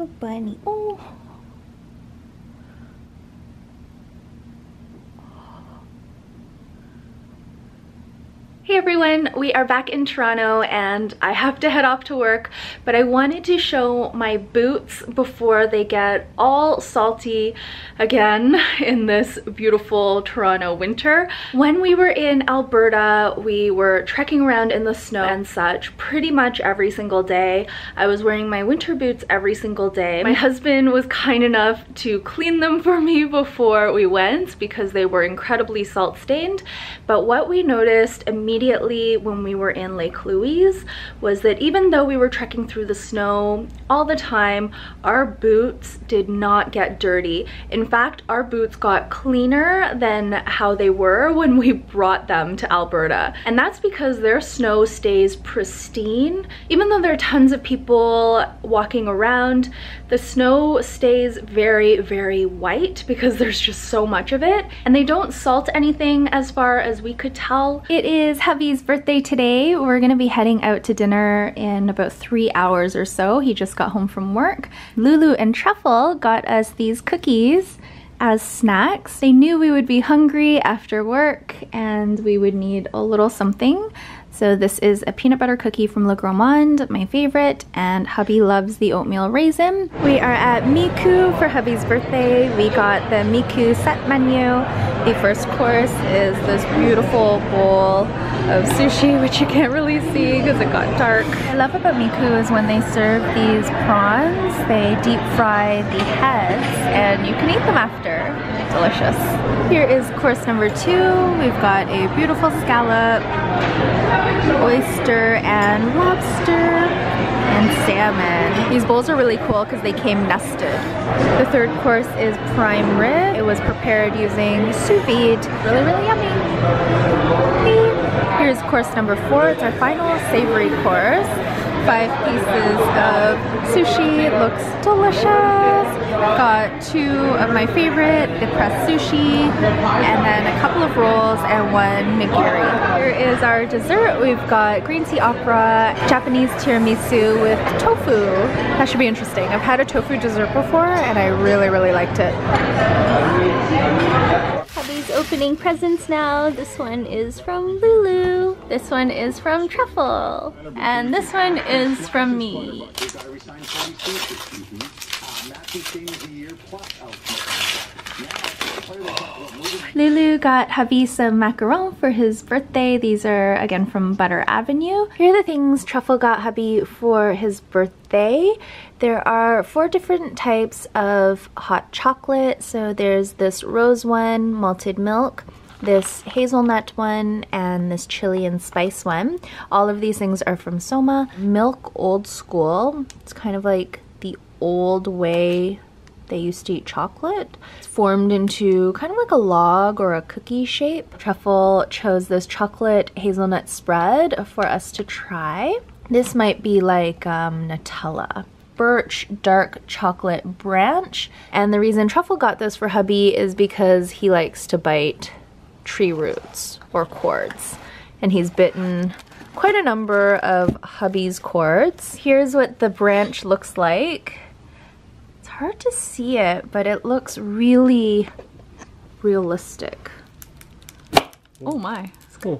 Good bunny. Oh. Hey everyone, we are back in Toronto and I have to head off to work, but I wanted to show my boots before they get all salty again in this beautiful Toronto winter. When we were in Alberta, we were trekking around in the snow and such pretty much every single day. I was wearing my winter boots every single day. My husband was kind enough to clean them for me before we went because they were incredibly salt stained, but what we noticed immediately when we were in Lake Louise was that even though we were trekking through the snow all the time, our boots did not get dirty. In fact, our boots got cleaner than how they were when we brought them to Alberta. And that's because their snow stays pristine. Even though there are tons of people walking around, the snow stays very, very white because there's just so much of it. And they don't salt anything as far as we could tell. It is hubby's birthday today. We're gonna be heading out to dinner in about 3 hours or so. He just got home from work. Lulu and Truffle got us these cookies as snacks. They knew we would be hungry after work and we would need a little something. So this is a peanut butter cookie from Le Gourmand, my favorite, and hubby loves the oatmeal raisin. We are at Miku for hubby's birthday. We got the Miku set menu. The first course is this beautiful bowl of sushi, which you can't really see because it got dark. What I love about Miku is when they serve these prawns, they deep fry the heads and you can eat them after. Delicious. Here is course number 2. We've got a beautiful scallop, oyster and lobster and salmon. These bowls are really cool because they came nested. The third course is prime rib. It was prepared using sous vide. Really, really yummy. Here's course number 4. It's our final savory course. 5 pieces of sushi. It looks delicious. Got 2 of my favorite, the pressed sushi, and then a couple of rolls and 1 nigiri. Here is our dessert. We've got green tea opera, Japanese tiramisu with tofu. That should be interesting. I've had a tofu dessert before and I really, really liked it. Hubby's opening presents now. This one is from Lulu. This one is from Truffle. And this one is from me. Lulu got hubby some macarons for his birthday. These are again from Butter Avenue. Here are the things Truffle got hubby for his birthday. There are 4 different types of hot chocolate. So there's this rose one, malted milk, this hazelnut one, and this chili and spice one. All of these things are from Soma. Milk old school. It's kind of like the old way they used to eat chocolate. It's formed into kind of like a log or a cookie shape. Truffle chose this chocolate hazelnut spread for us to try. This might be like Nutella. Birch dark chocolate branch. And the reason Truffle got this for hubby is because he likes to bite tree roots or cords. And he's bitten quite a number of hubby's cords. Here's what the branch looks like. It's hard to see it, but it looks really realistic. Oh my, it's good.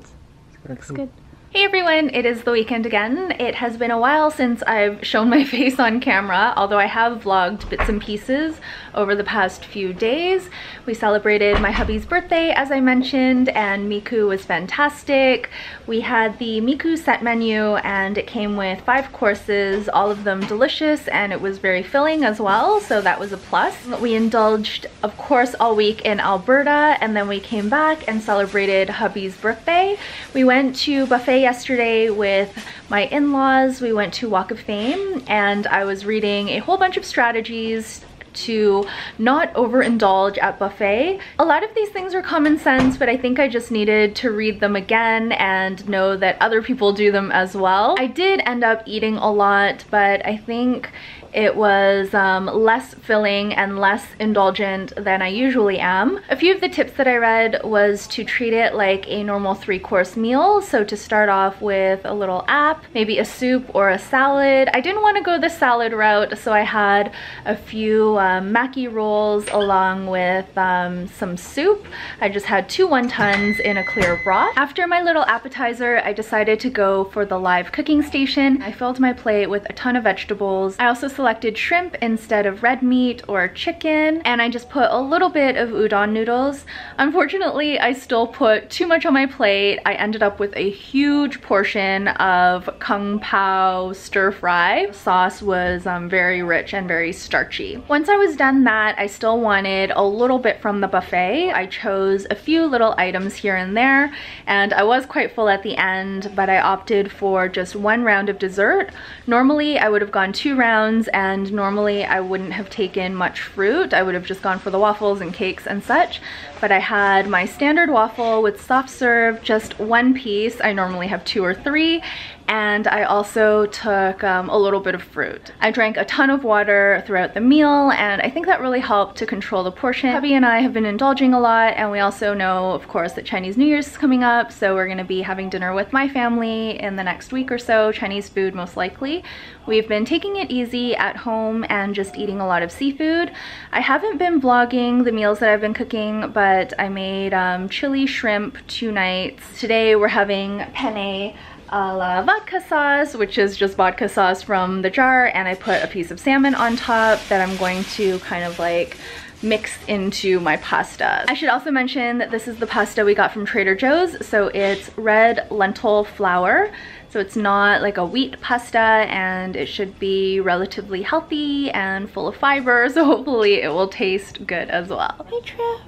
Looks good. Hey everyone, it is the weekend again. It has been a while since I've shown my face on camera, although I have vlogged bits and pieces over the past few days. We celebrated my hubby's birthday, as I mentioned, and Miku was fantastic. We had the Miku set menu and it came with 5 courses, all of them delicious, and it was very filling as well, so that was a plus. We indulged, of course, all week in Alberta, and then we came back and celebrated hubby's birthday. We went to buffet yesterday with my in-laws. We went to Walk of Fame and I was reading a whole bunch of strategies to not overindulge at buffet. A lot of these things are common sense, but I think I just needed to read them again and know that other people do them as well. I did end up eating a lot, but I think It was less filling and less indulgent than I usually am. A few of the tips that I read was to treat it like a normal 3-course meal. So to start off with a little app, maybe a soup or a salad. I didn't want to go the salad route, so I had a few maki rolls along with some soup. I just had 2 wontons in a clear broth. After my little appetizer, I decided to go for the live cooking station. I filled my plate with a ton of vegetables. I also selected shrimp instead of red meat or chicken, and I just put a little bit of udon noodles. Unfortunately, I still put too much on my plate. I ended up with a huge portion of kung pao stir fry. The sauce was very rich and very starchy. Once I was done that, I still wanted a little bit from the buffet. I chose a few little items here and there, and I was quite full at the end, but I opted for just 1 round of dessert. Normally I would have gone 2 rounds, and normally I wouldn't have taken much fruit. I would have just gone for the waffles and cakes and such, but I had my standard waffle with soft serve, just 1 piece. I normally have 2 or 3, and I also took a little bit of fruit. I drank a ton of water throughout the meal, and I think that really helped to control the portion. Hubby and I have been indulging a lot, and we also know, of course, that Chinese New Year's is coming up, so we're gonna be having dinner with my family in the next week or so, Chinese food most likely. We've been taking it easy at home and just eating a lot of seafood. I haven't been vlogging the meals that I've been cooking, but I made chili shrimp 2 nights. Today we're having penne a la vodka sauce, which is just vodka sauce from the jar, and I put a piece of salmon on top that I'm going to kind of like mix into my pasta. I should also mention that this is the pasta we got from Trader Joe's, so it's red lentil flour. So it's not like a wheat pasta, and it should be relatively healthy and full of fiber, so hopefully it will taste good as well. Hey Trev.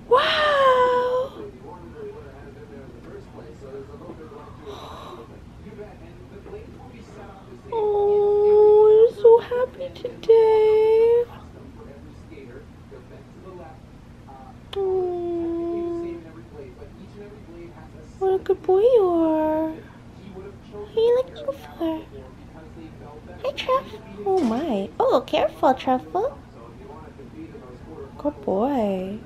Wow! Oh, I'm so happy today. Oh, what a good boy you are. What are you looking for? Hi, Trev. Oh my. Oh, careful, Truffle. Good boy.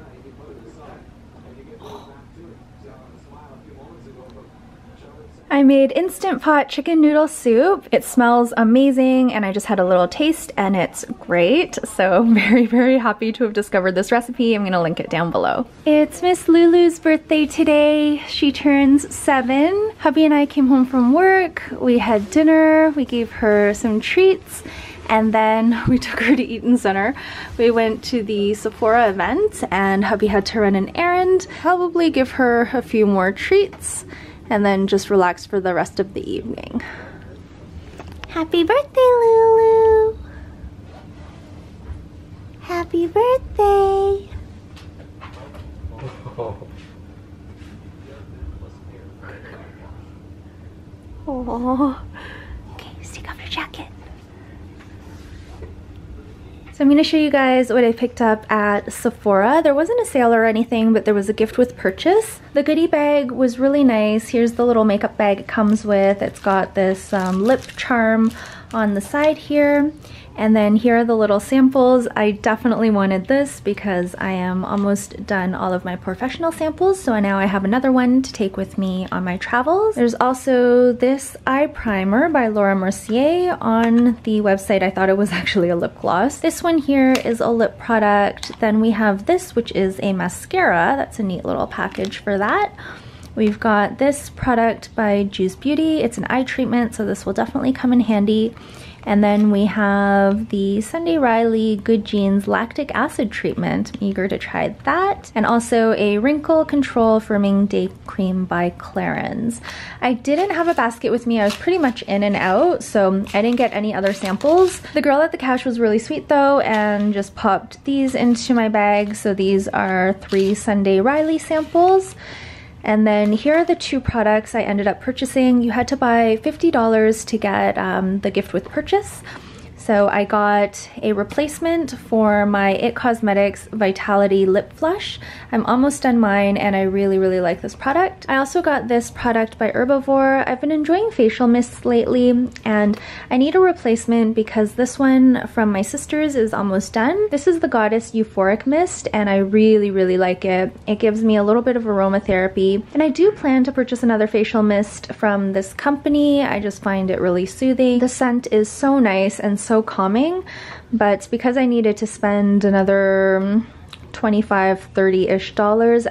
I made Instant Pot chicken noodle soup. It smells amazing, and I just had a little taste and it's great. So very, very happy to have discovered this recipe. I'm gonna link it down below. It's Miss Lulu's birthday today. She turns 7. Hubby and I came home from work. We had dinner. We gave her some treats, and then we took her to Eaton Center. We went to the Sephora event, and hubby had to run an errand, probably give her a few more treats, and then just relax for the rest of the evening. Happy birthday, Lulu! Happy birthday! Oh. Okay, just take off your jacket. So I'm going to show you guys what I picked up at Sephora. There wasn't a sale or anything, but there was a gift with purchase. The goodie bag was really nice. Here's the little makeup bag it comes with. It's got this lip charm on the side here. And then here are the little samples. I definitely wanted this because I am almost done all of my professional samples, so now I have another one to take with me on my travels. There's also this eye primer by Laura Mercier. On the website I thought it was actually a lip gloss. This one here is a lip product. Then we have this, which is a mascara. That's a neat little package for that. We've got this product by Juice Beauty. It's an eye treatment, so this will definitely come in handy. And then we have the Sunday Riley Good Genes Lactic Acid Treatment. I'm eager to try that. And also a Wrinkle Control Firming Day Cream by Clarins. I didn't have a basket with me. I was pretty much in and out, so I didn't get any other samples. The girl at the cash was really sweet though, and just popped these into my bag. So these are 3 Sunday Riley samples. And then here are the 2 products I ended up purchasing. You had to buy $50 to get the gift with purchase. So I got a replacement for my IT Cosmetics Vitality Lip Flush. I'm almost done mine and I really, really like this product. I also got this product by Herbivore. I've been enjoying facial mists lately and I need a replacement because this one from my sister's is almost done. This is the Goddess Euphoric Mist and I really, really like it. It gives me a little bit of aromatherapy and I do plan to purchase another facial mist from this company. I just find it really soothing. The scent is so nice and so calming, but because I needed to spend another $25–30-ish,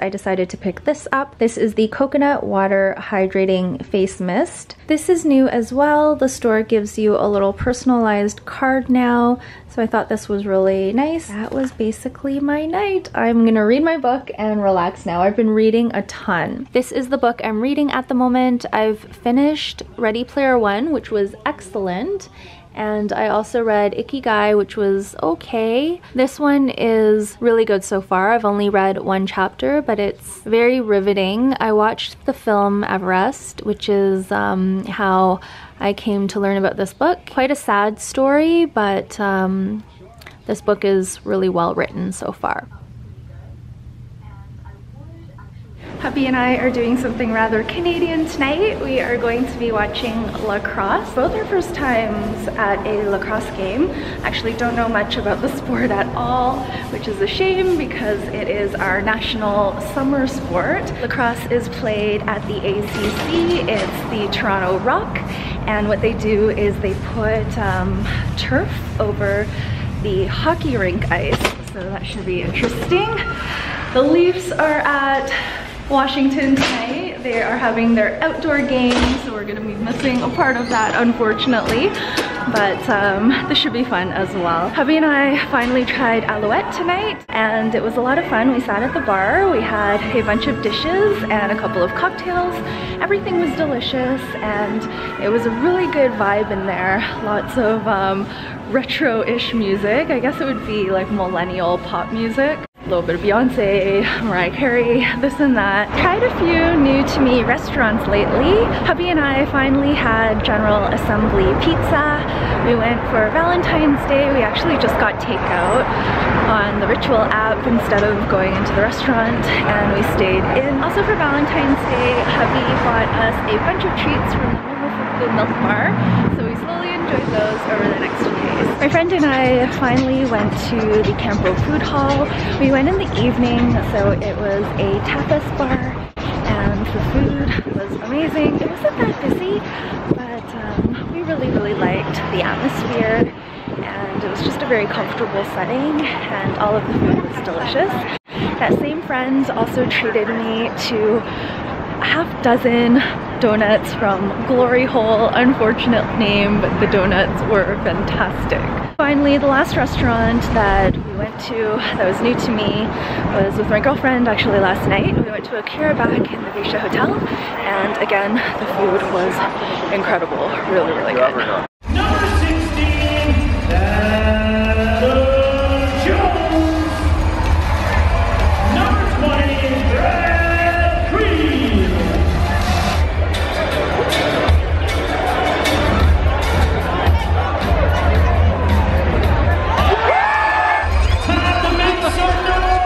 I decided to pick this up. This is the Coconut Water Hydrating Face Mist. This is new as well. The store gives you a little personalized card now, so I thought this was really nice. That was basically my night. I'm gonna read my book and relax now. I've been reading a ton. This is the book I'm reading at the moment. I've finished Ready Player One, which was excellent. And I also read Ikigai, which was okay. This one is really good so far. I've only read one chapter, but it's very riveting. I watched the film Everest, which is how I came to learn about this book. Quite a sad story, but this book is really well written so far. Hubby and I are doing something rather Canadian tonight. We are going to be watching lacrosse. Both our first times at a lacrosse game. Actually don't know much about the sport at all, which is a shame because it is our national summer sport. Lacrosse is played at the ACC. It's the Toronto Rock, and what they do is they put turf over the hockey rink ice, so that should be interesting. The Leafs are at Washington tonight. They are having their outdoor game, so we're gonna be missing a part of that, unfortunately. But this should be fun as well. Hubby and I finally tried Alouette tonight, and it was a lot of fun. We sat at the bar, we had a bunch of dishes and a couple of cocktails. Everything was delicious, and it was a really good vibe in there. Lots of retro-ish music. I guess it would be like millennial pop music. A little bit of Beyonce, Mariah Carey, this and that. Tried a few new to me restaurants lately. Hubby and I finally had General Assembly pizza. We went for Valentine's Day. We actually just got takeout on the Ritual app instead of going into the restaurant, and we stayed in. Also for Valentine's Day, hubby bought us a bunch of treats from the Milk Bar, so we slowly enjoyed those over the next few days. My friend and I finally went to the Campo Food Hall. We went in the evening, so it was a tapas bar, and the food was amazing. It wasn't that busy, but we really, really liked the atmosphere, and it was just a very comfortable setting, and all of the food was delicious. That same friend also treated me to a half dozen donuts from Glory Hole. Unfortunate name, but the donuts were fantastic. Finally, the last restaurant that we went to that was new to me was with my girlfriend actually last night. We went to Akira back in the Visha Hotel, and again, the food was incredible. Really, really good. Number 16, Adam Jones. Number 20, Brad Creed. Time to make some noise.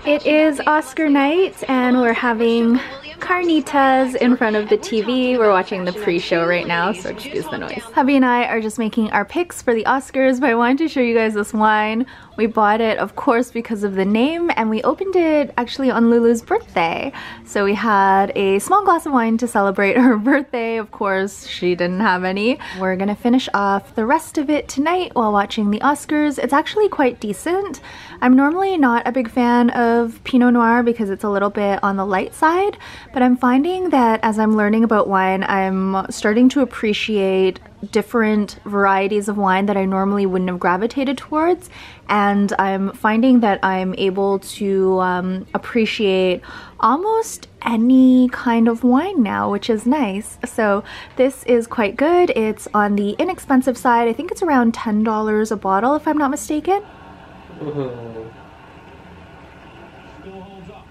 It is Oscar night and we're having carnitas in front of the TV. We're watching the pre-show right now, so excuse the noise. Hubby and I are just making our picks for the Oscars, but I wanted to show you guys this wine. We bought it, of course, because of the name, and we opened it actually on Lulu's birthday. So we had a small glass of wine to celebrate her birthday. Of course, she didn't have any. We're gonna finish off the rest of it tonight while watching the Oscars. It's actually quite decent. I'm normally not a big fan of Pinot Noir because it's a little bit on the light side, but I'm finding that as I'm learning about wine, I'm starting to appreciate different varieties of wine that I normally wouldn't have gravitated towards, and I'm finding that I'm able to appreciate almost any kind of wine now, which is nice. So this is quite good. It's on the inexpensive side. I think it's around $10 a bottle if I'm not mistaken. Still holds up.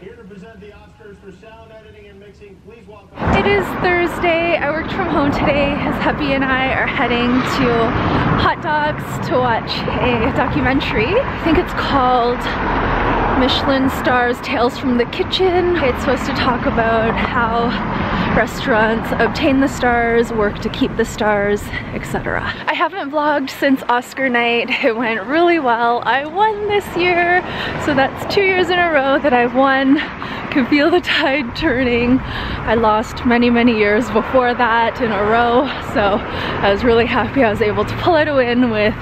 Here to present the Oscars for sound editing and mixing, please welcome. It is Thursday. I worked from home today. His hubby and I are heading to Hot Dogs to watch a documentary. I think it's called Michelin Stars Tales from the Kitchen. It's supposed to talk about how restaurants obtain the stars, work to keep the stars, etc. I haven't vlogged since Oscar night. It went really well. I won this year, so that's 2 years in a row that I've won. Can feel the tide turning. I lost many years before that in a row, so I was really happy I was able to pull out a win with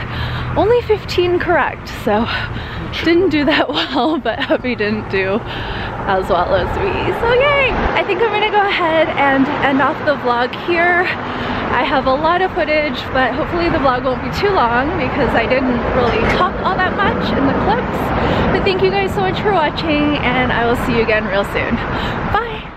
only 15 correct. So didn't do that well, but hubby didn't do as well as me, so yay! I think I'm gonna go ahead and end off the vlog here. I have a lot of footage, but hopefully the vlog won't be too long because I didn't really talk all that much in the clips. But thank you guys so much for watching, and I will see you again real soon. Bye!